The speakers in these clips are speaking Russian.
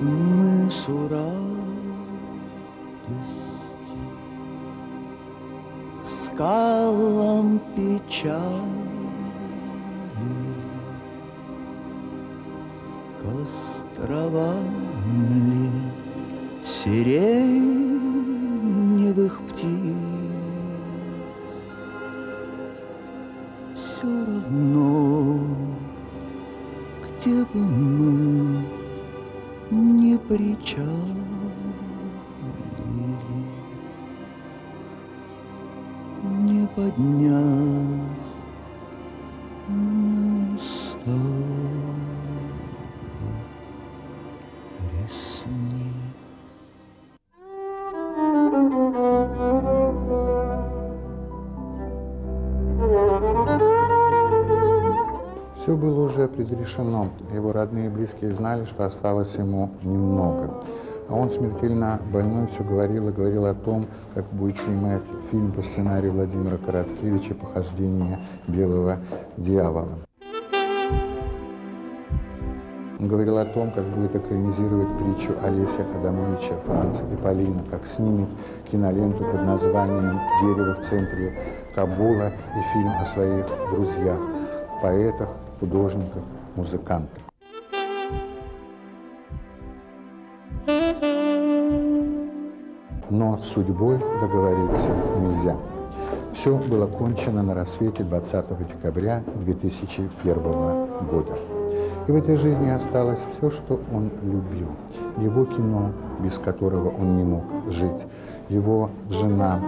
мысу радости, к скалам печали, к островам ли сиреневых птиц. Все равно, где бы мы не причалили, не поднять нам с тобой ресниц. Все было уже предрешено. Его родные и близкие знали, что осталось ему немного. А он смертельно больной все говорил и говорил о том, как будет снимать фильм по сценарию Владимира Короткевича «Похождение белого дьявола». Он говорил о том, как будет экранизировать притчу Олеся Адамовича «Франц и Полина», как снимет киноленту под названием «Дерево в центре Кабула» и фильм о своих друзьях, поэтах, художниках, музыкантах. Но с судьбой договориться нельзя. Все было кончено на рассвете 20 декабря 2001 года. И в этой жизни осталось все, что он любил. Его кино, без которого он не мог жить. Его жена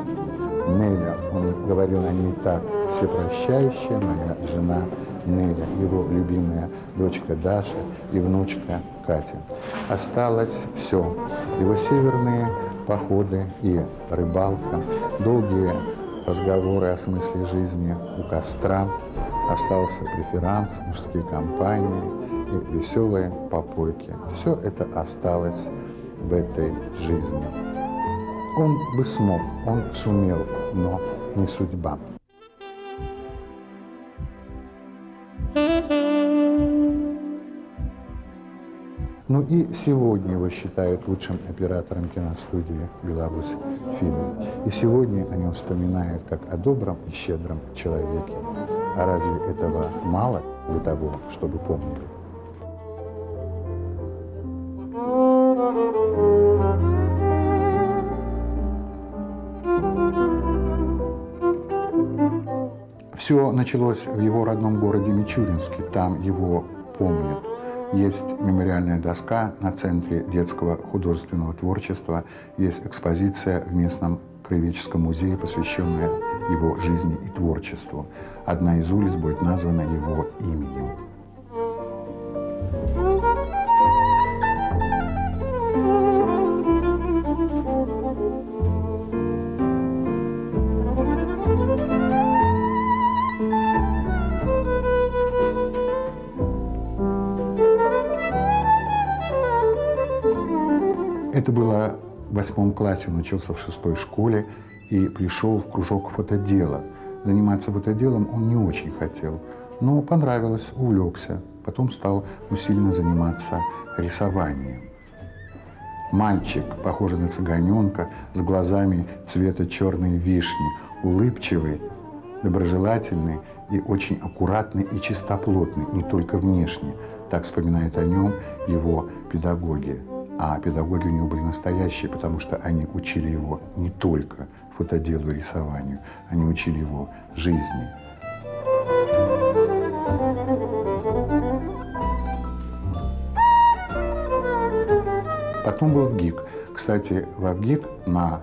Неля, он говорил о ней так: всепрощающая моя жена Неля, его любимая дочка Даша и внучка Катя. Осталось все. Его северные походы и рыбалка, долгие разговоры о смысле жизни у костра, остался преферанс, мужские компании и веселые попойки. Все это осталось в этой жизни. Он бы смог, он сумел, но не судьба. Ну и сегодня его считают лучшим оператором киностудии «Беларусь фильм». И сегодня о нем вспоминают как о добром и щедром человеке. А разве этого мало для того, чтобы помнили? Все началось в его родном городе Мичуринске, там его помнят. Есть мемориальная доска на Центре детского художественного творчества, есть экспозиция в местном краеведческом музее, посвященная его жизни и творчеству. Одна из улиц будет названа его именем. Это было в 8 классе, он учился в 6 школе и пришел в кружок фотодела. Заниматься фотоделом он не очень хотел, но понравилось, увлекся. Потом стал усиленно заниматься рисованием. Мальчик, похожий на цыганенка, с глазами цвета черной вишни, улыбчивый, доброжелательный и очень аккуратный и чистоплотный, не только внешне. Так вспоминают о нем его педагоги. А педагоги у него были настоящие, потому что они учили его не только фотоделу и рисованию, они учили его жизни. Потом был в ГИК. Кстати, в ВГИК на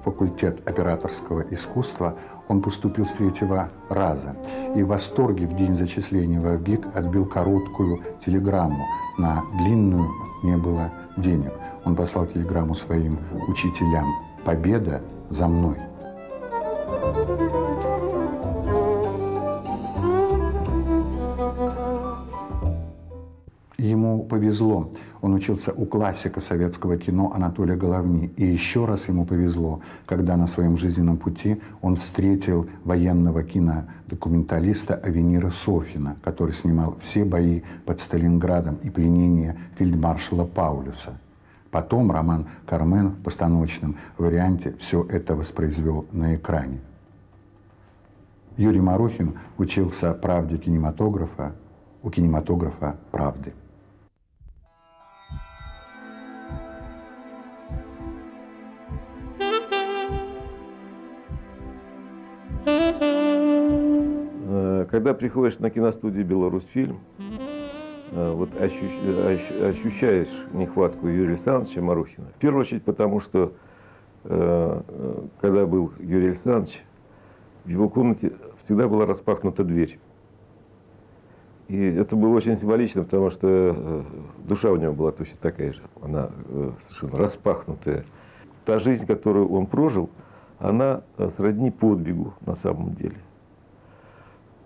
факультет операторского искусства он поступил с 3-го раза. И в восторге в день зачисления в ВГИК отбил короткую телеграмму. На длинную не было денег. Он послал телеграмму своим учителям: «Победа за мной». Ему повезло. Он учился у классика советского кино Анатолия Головни. И еще раз ему повезло, когда на своем жизненном пути он встретил военного кинодокументалиста Авенира Софина, который снимал все бои под Сталинградом и пленение фельдмаршала Паулюса. Потом Роман Кармен в постановочном варианте все это воспроизвел на экране. Юрий Марухин учился правде кинематографа у кинематографа «Правды». Когда приходишь на киностудию «Беларусьфильм», вот ощущаешь нехватку Юрия Александровича Марухина. В первую очередь потому, что когда был Юрий Александрович, в его комнате всегда была распахнута дверь. И это было очень символично, потому что душа у него была точно такая же. Она совершенно распахнутая. Та жизнь, которую он прожил, она сродни подвигу на самом деле.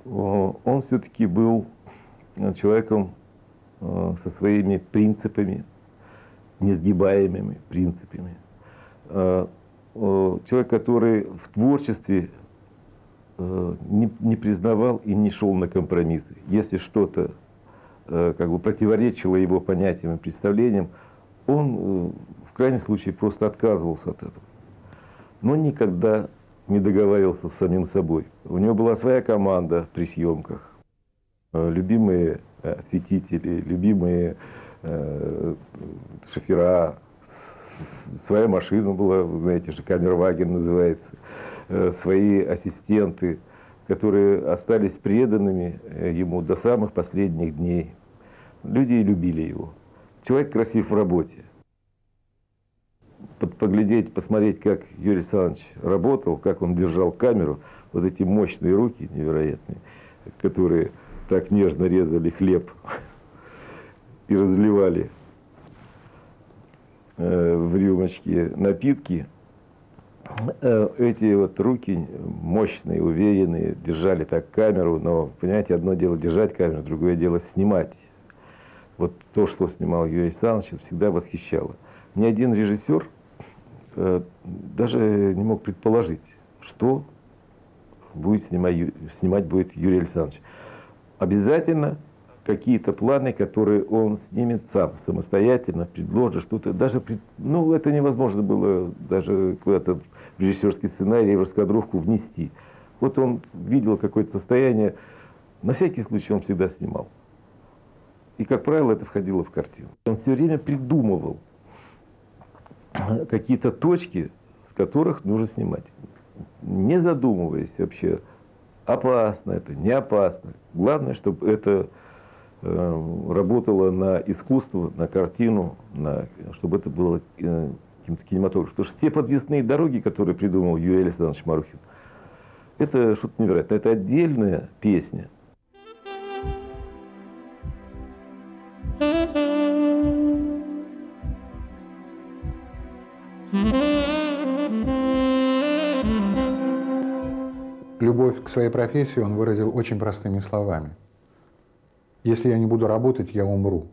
Он все-таки был человеком со своими принципами, несгибаемыми принципами. Человек, который в творчестве не признавал и не шел на компромиссы. Если что-то как бы противоречило его понятиям и представлениям, он в крайнем случае просто отказывался от этого. Но никогда не договаривался с самим собой. У него была своя команда при съемках, любимые осветители, любимые шофера, своя машина была, вы знаете же, Камерваген называется, свои ассистенты, которые остались преданными ему до самых последних дней. Люди любили его. Человек красив в работе. Поглядеть, посмотреть, как Юрий Александрович работал, как он держал камеру, вот эти мощные руки невероятные, которые так нежно резали хлеб и разливали в рюмочки напитки. Эти вот руки мощные, уверенные, держали так камеру, но, понимаете, одно дело держать камеру, другое дело снимать. Вот то, что снимал Юрий Александрович, всегда восхищало. Ни один режиссер даже не мог предположить, что снимать будет Юрий Александрович. Обязательно какие-то планы, которые он снимет сам, самостоятельно, предложит что-то. Даже, ну, это невозможно было даже куда-то в режиссерский сценарий, в раскадровку внести. Вот он видел какое-то состояние, на всякий случай он всегда снимал. И, как правило, это входило в картину. Он все время придумывал какие-то точки, с которых нужно снимать. Не задумываясь вообще, опасно это, не опасно. Главное, чтобы это работало на искусство, на картину, чтобы это было каким-то кинематографом. Потому что те подвесные дороги, которые придумал Юрий Александрович Марухин, это что-то невероятное. Это отдельная песня. Любовь к своей профессии он выразил очень простыми словами. Если я не буду работать, я умру.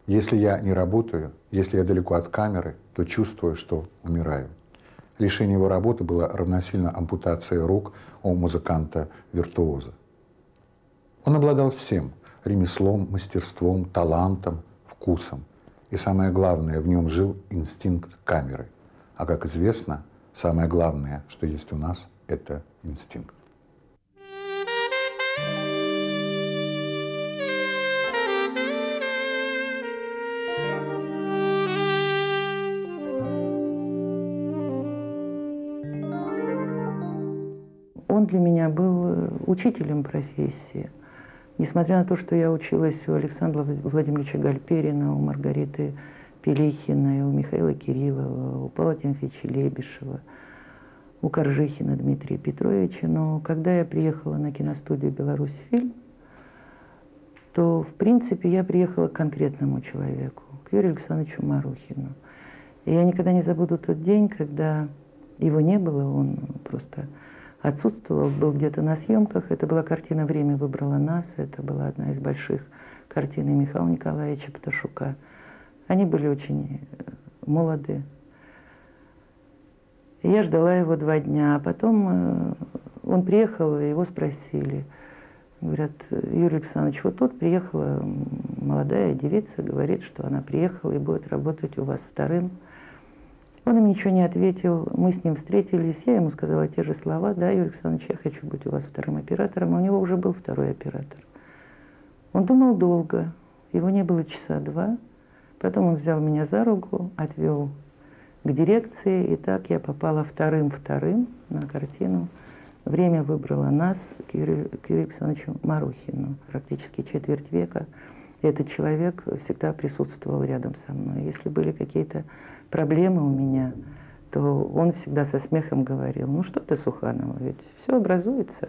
Если я не работаю, если я далеко от камеры, то чувствую, что умираю. Лишение его работы было равносильно ампутации рук у музыканта-виртуоза. Он обладал всем – ремеслом, мастерством, талантом, вкусом. И самое главное, в нем жил инстинкт камеры. А как известно, самое главное, что есть у нас – это инстинкт. Он для меня был учителем профессии. Несмотря на то, что я училась у Александра Владимировича Гальперина, у Маргариты Пелихиной, у Михаила Кириллова, у Павла Тимофеевича Лебешева, у Коржихина Дмитрия Петровича. Но когда я приехала на киностудию «Беларусьфильм», то, в принципе, я приехала к конкретному человеку, к Юрию Александровичу Марухину. И я никогда не забуду тот день, когда его не было, он просто отсутствовал, был где-то на съемках. Это была картина «Время выбрало нас». Это была одна из больших картины Михаила Николаевича Пташука. Они были очень молоды. И я ждала его 2 дня, а потом он приехал, и его спросили. Говорят: Юрий Александрович, вот тут приехала молодая девица, говорит, что она приехала и будет работать у вас 2-м. Он им ничего не ответил, мы с ним встретились, я ему сказала те же слова: да, Юрий Александрович, я хочу быть у вас 2-м оператором, а у него уже был 2-й оператор. Он думал долго, его не было часа 2, потом он взял меня за руку, отвел к дирекции, и так я попала 2-м на картину. Время выбрало нас к Юрию Александровичу Марухину. Практически четверть века этот человек всегда присутствовал рядом со мной. Если были какие-то проблемы у меня, то он всегда со смехом говорил: ну что ты, Суханова, ведь все образуется,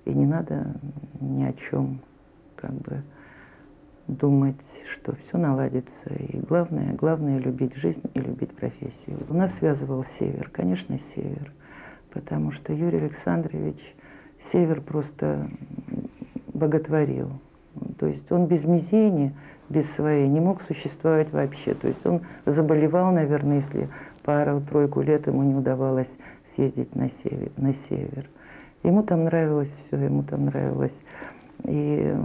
и не надо ни о чем как бы думать, что все наладится. И главное любить жизнь и любить профессию. У нас связывал север, конечно, север. Потому что Юрий Александрович север просто боготворил. То есть он без Мизени, без своей не мог существовать вообще. То есть он заболевал, наверное, если 2-3 лет ему не удавалось съездить на север. Ему там нравилось все, ему там нравилась и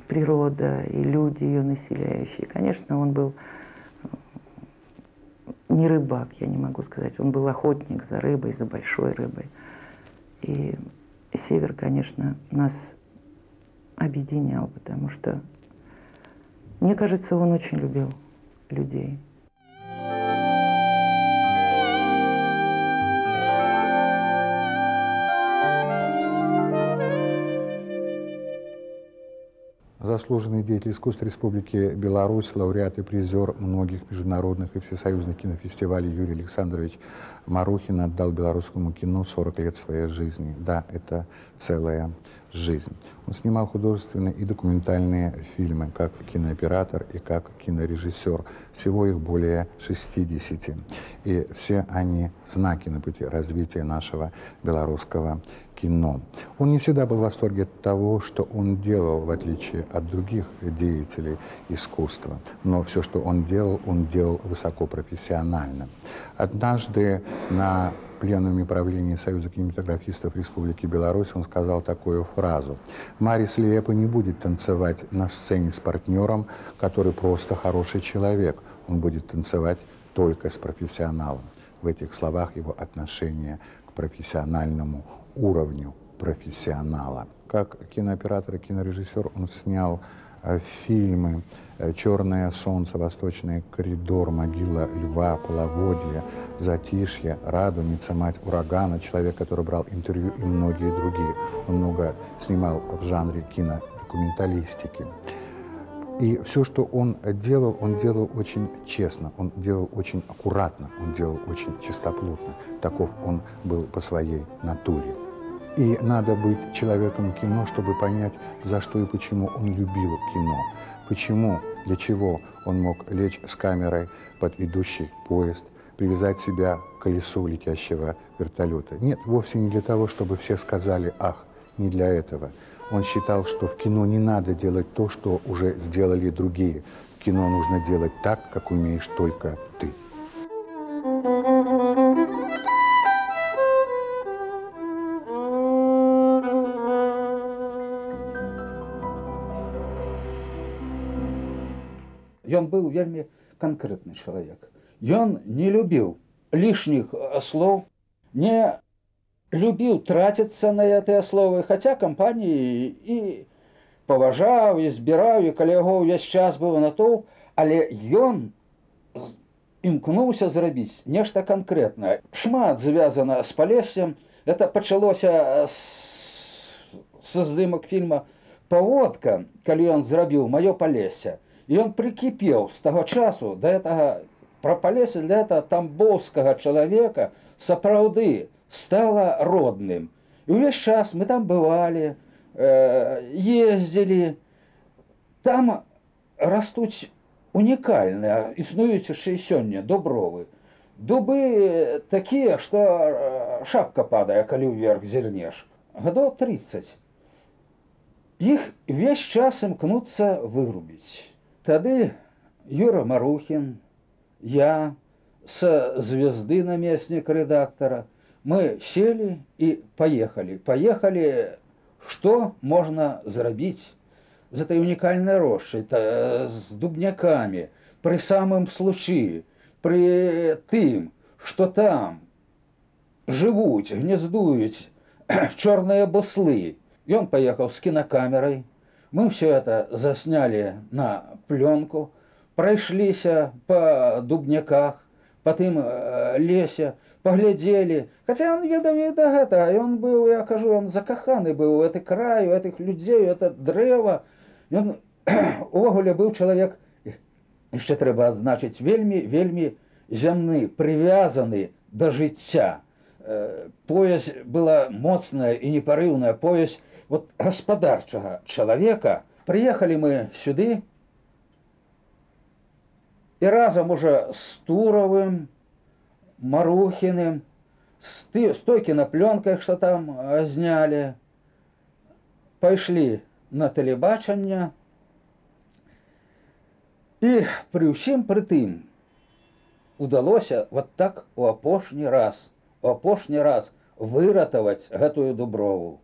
природа, и люди ее населяющие. Конечно, он был не рыбак, я не могу сказать. Он был охотник за рыбой, за большой рыбой. И север, конечно, нас объединял, потому что, мне кажется, он очень любил людей. Заслуженный деятель искусств Республики Беларусь, лауреат и призер многих международных и всесоюзных кинофестивалей Юрий Александрович Марухин отдал белорусскому кино 40 лет своей жизни. Да, это целая жизнь. Он снимал художественные и документальные фильмы, как кинооператор и как кинорежиссер. Всего их более 60. И все они знаки на пути развития нашего белорусского кино. Он не всегда был в восторге от того, что он делал, в отличие от других деятелей искусства. Но все, что он делал высокопрофессионально. Однажды на пленуме правления Союза кинематографистов Республики Беларусь он сказал такую фразу: «Марис Лиепа не будет танцевать на сцене с партнером, который просто хороший человек. Он будет танцевать только с профессионалом». В этих словах его отношение к профессиональному уровню профессионала. Как кинооператор и кинорежиссер он снял фильмы «Черное солнце», «Восточный коридор», «Могила льва», «Половодье», «Затишье», «Радуница», «Мать урагана», «Человек, который брал интервью» и многие другие. Он много снимал в жанре кинодокументалистики. И все, что он делал очень честно, он делал очень аккуратно, он делал очень чистоплотно. Таков он был по своей натуре. И надо быть человеком кино, чтобы понять, за что и почему он любил кино. Почему, для чего он мог лечь с камерой под идущий поезд, привязать себя к колесу летящего вертолета. Нет, вовсе не для того, чтобы все сказали «ах», не для этого. Он считал, что в кино не надо делать то, что уже сделали другие. В кино нужно делать так, как умеешь только ты. Ён быў вельмі канкрэтны чалавек. Ён не любіў лішніх слоў, не любіў траціцца на гэтыя словы, хаця кампаніі і паважаў, і збіраў, і каля яго ўвесь час быў натоўп, але ён імкнуўся зрабіць нешта канкрэтнае. Шмат звязана з Палессем. Это пачалося са здымак фільма «Паводка», калі ён зрабіў «Маё Палессе». І ён прыкіпеў з таго часу да гэтага, пра Палессе для гэтага тамбоўскага чалавека сапраўды стала родным. І ўвесь час мы там бывалі, ездзілі. Там растуць унікальныя, існуюць яшчэ і сёння дубровы. Дубы такія, што шапка падае, калі ўверх зірнеш. Гадоў 30. Іх весь час імкнуцца вырубіць. Тады Юра Марухін, я, со звезды наместник редактора, мы сели и поехали. Поехали, что можно зрабіць з этой уникальной рощей, с дубняками, при самом случае, при тым, что там живут, гнездуют черные буслы. И он поехал с кинокамерой. Мы все это засняли на пленку, прошлись по дубняках, по тым лесе, поглядели. Хотя он ведал и до гэта, и он был, я кажу, он закаханы был у этой краю, у этих людей, у это древо. И он увогуле был человек, еще треба адзначыць, вельмі зямны, привязаны до жыцця. Повязь была моцная и непорывная, повязь вот гаспадарчага человека. Приехали мы сюды, и разом уже с Туровым, Марухиным, с той кинопленкой, что там зняли, пошли на телебачення, і при ўсім пры тым удалося вот так у апошні раз выратаваць гэтую дуброву.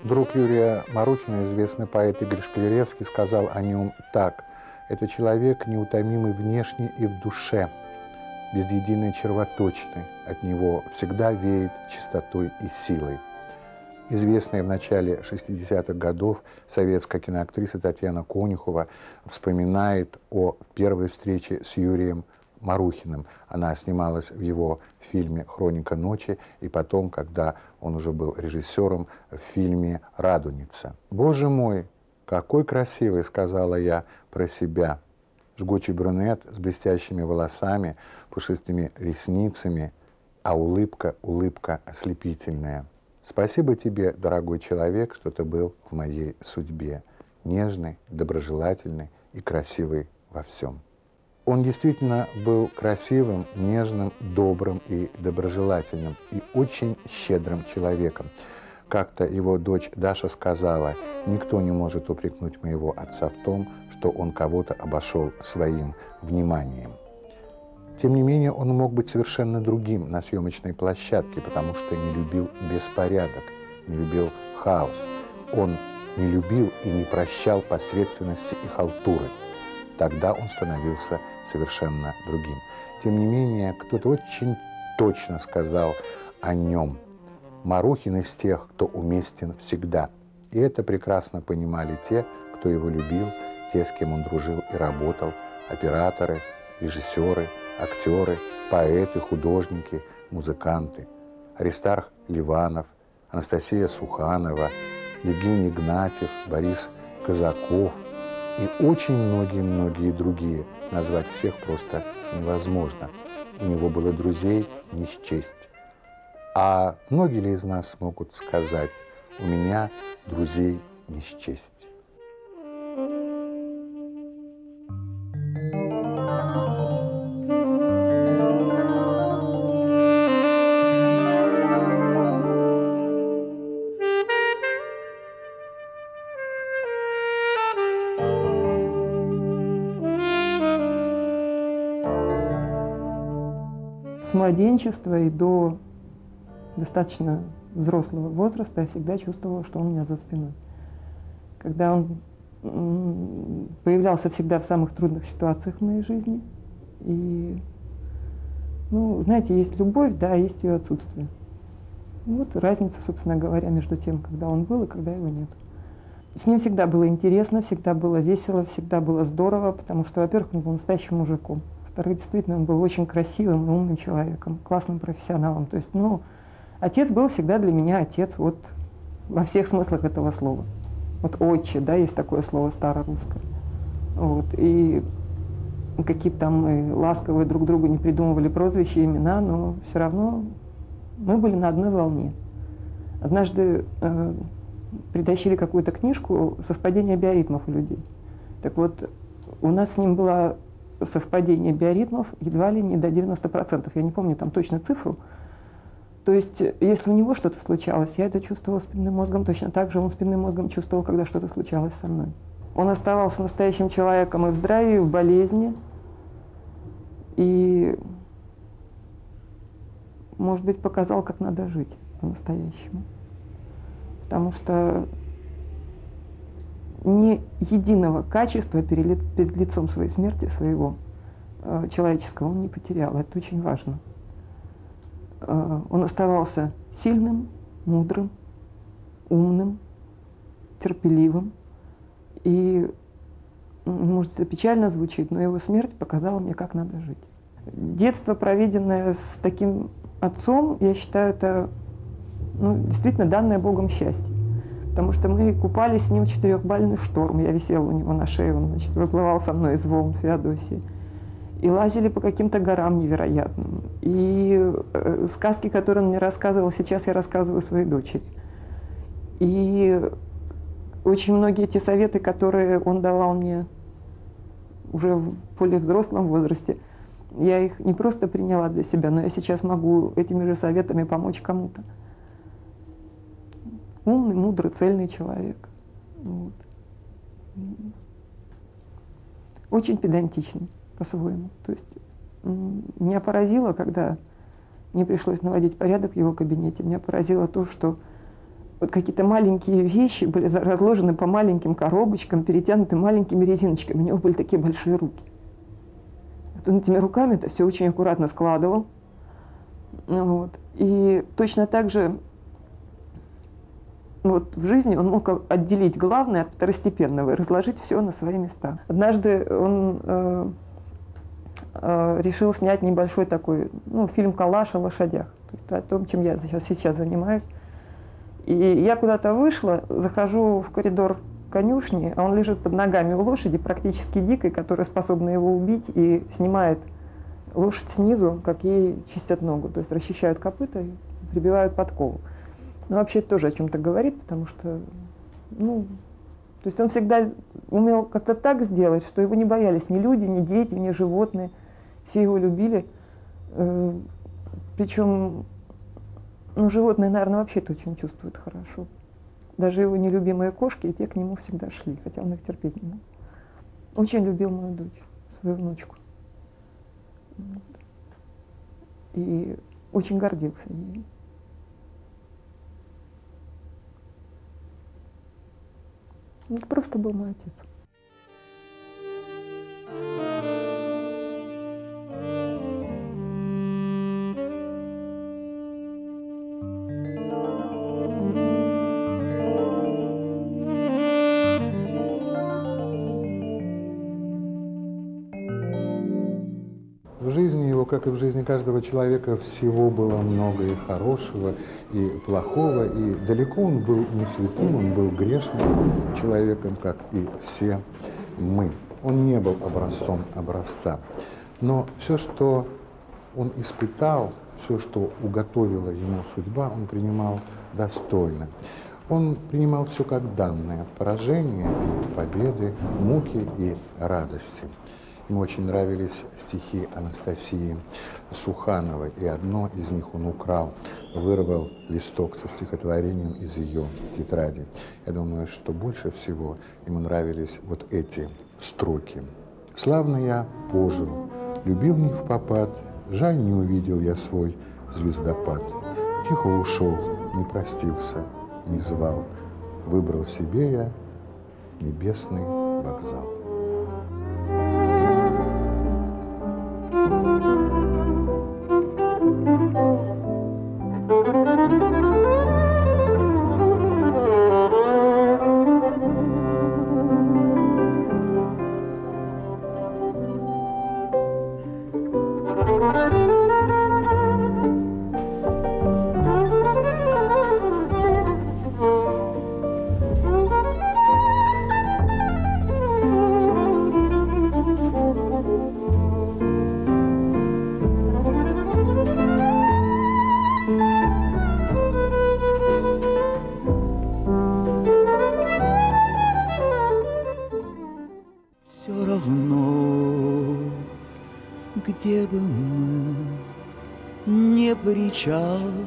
Друг Юрия Марухина, известный поэт Игорь Шкляревский, сказал о нем так: «Это человек неутомимый внешне и в душе, без единой червоточины. От него всегда веет чистотой и силой». Известная в начале 60-х годов советская киноактриса Татьяна Конюхова вспоминает о первой встрече с Юрием Марухиным. Она снималась в его фильме «Хроника ночи», и потом, когда он уже был режиссером, в фильме «Радуница». «Боже мой, какой красивый!» — сказала я про себя. Жгучий брюнет с блестящими волосами, пушистыми ресницами, а улыбка ослепительная. Спасибо тебе, дорогой человек, что ты был в моей судьбе. Нежный, доброжелательный и красивый во всем. Он действительно был красивым, нежным, добрым и доброжелательным, и очень щедрым человеком. Как-то его дочь Даша сказала: «Никто не может упрекнуть моего отца в том, что он кого-то обошел своим вниманием». Тем не менее, он мог быть совершенно другим на съемочной площадке, потому что не любил беспорядок, не любил хаос. Он не любил и не прощал посредственности и халтуры. Тогда он становился совершенно другим. Тем не менее, кто-то очень точно сказал о нем: Марухин из тех, кто уместен всегда. И это прекрасно понимали те, кто его любил, те, с кем он дружил и работал: операторы, режиссеры, актеры, поэты, художники, музыканты. Аристарх Ливанов, Анастасия Суханова, Евгений Игнатьев, Борис Казаков и очень многие другие. Назвать всех просто невозможно. У него было друзей не счесть. А многие ли из нас могут сказать: у меня друзей не счесть? С младенчества и до достаточно взрослого возраста я всегда чувствовала, что он у меня за спиной. Когда он появлялся всегда в самых трудных ситуациях в моей жизни. И, ну, знаете, есть любовь, да, есть ее отсутствие. Вот разница, собственно говоря, между тем, когда он был и когда его нет. С ним всегда было интересно, всегда было весело, всегда было здорово, потому что, во-первых, он был настоящим мужиком. Во-вторых, действительно, он был очень красивым и умным человеком, классным профессионалом. То есть, ну, отец был всегда для меня отец, вот во всех смыслах этого слова. Вот отче, да, есть такое слово старорусское. Вот, и какие бы там мы ласковые друг другу не придумывали прозвища, имена, но все равно мы были на одной волне. Однажды притащили какую-то книжку «Совпадение биоритмов у людей». Так вот, у нас с ним было совпадение биоритмов едва ли не до 90%. Я не помню там точно цифру. То есть, если у него что-то случалось, я это чувствовала спинным мозгом, точно так же он спинным мозгом чувствовал, когда что-то случалось со мной. Он оставался настоящим человеком и в здравии, и в болезни. И, может быть, показал, как надо жить по-настоящему. Потому что ни единого качества перед лицом своей смерти, своего человеческого, он не потерял. Это очень важно. Он оставался сильным, мудрым, умным, терпеливым. И, может, это печально звучит, но его смерть показала мне, как надо жить. Детство, проведенное с таким отцом, я считаю, это действительно данное Богом счастье. Потому что мы купались с ним в 4-бальный шторм. Я висела у него на шее, он, значит, выплывал со мной из волн в Феодосии. И лазили по каким-то горам невероятным. И сказки, которые он мне рассказывал, сейчас я рассказываю своей дочери. И очень многие эти советы, которые он давал мне уже в более взрослом возрасте, я их не просто приняла для себя, но я сейчас могу этими же советами помочь кому-то. Умный, мудрый, цельный человек. Вот. Очень педантичный по-своему. То есть меня поразило, когда мне пришлось наводить порядок в его кабинете, меня поразило то, что вот какие-то маленькие вещи были разложены по маленьким коробочкам, перетянуты маленькими резиночками. У него были такие большие руки. Вот он этими руками это все очень аккуратно складывал. Вот. И точно так же вот в жизни он мог отделить главное от второстепенного и разложить все на свои места. Однажды он решил снять небольшой такой, фильм-коллаж о лошадях. То есть о том, чем я сейчас занимаюсь. И я куда-то вышла, захожу в коридор конюшни, а он лежит под ногами у лошади, практически дикой, которая способна его убить, и снимает лошадь снизу, как ей чистят ногу. То есть расчищают копыта и прибивают подкову. Но вообще это тоже о чем-то говорит, потому что, то есть он всегда умел как-то так сделать, что его не боялись ни люди, ни дети, ни животные. Все его любили. Причем, животные, наверное, вообще-то очень чувствуют хорошо. Даже его нелюбимые кошки, и те к нему всегда шли, хотя он их терпеть не мог. Очень любил мою дочь, свою внучку. Вот. И очень гордился ей. Это просто был мой отец. В жизни его, как и в жизни каждого человека, всего было много и хорошего, и плохого, и далеко он был не святым, он был грешным человеком, как и все мы. Он не был образцом образца. Но все, что он испытал, все, что уготовила ему судьба, он принимал достойно. Он принимал все как данное: поражения и победы, муки и радости. Ему очень нравились стихи Анастасии Сухановой, и одно из них он украл, вырвал листок со стихотворением из ее тетради. Я думаю, что больше всего ему нравились вот эти строки. «Славно я пожил, любил не впопад, жаль, не увидел я свой звездопад. Тихо ушел, не простился, не звал, выбрал себе я небесный вокзал». мы не причалили,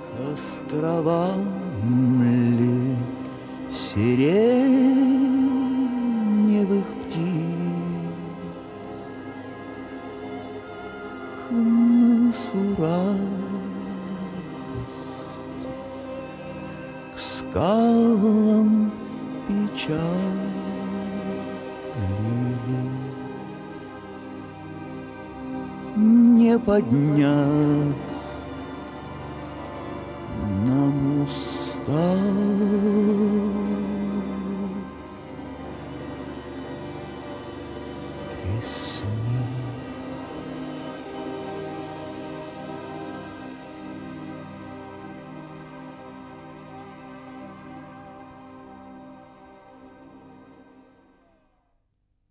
к островам ли сиреневых птиц, к мысу радости, к скалам печали. Не поднять нам устав, приснись.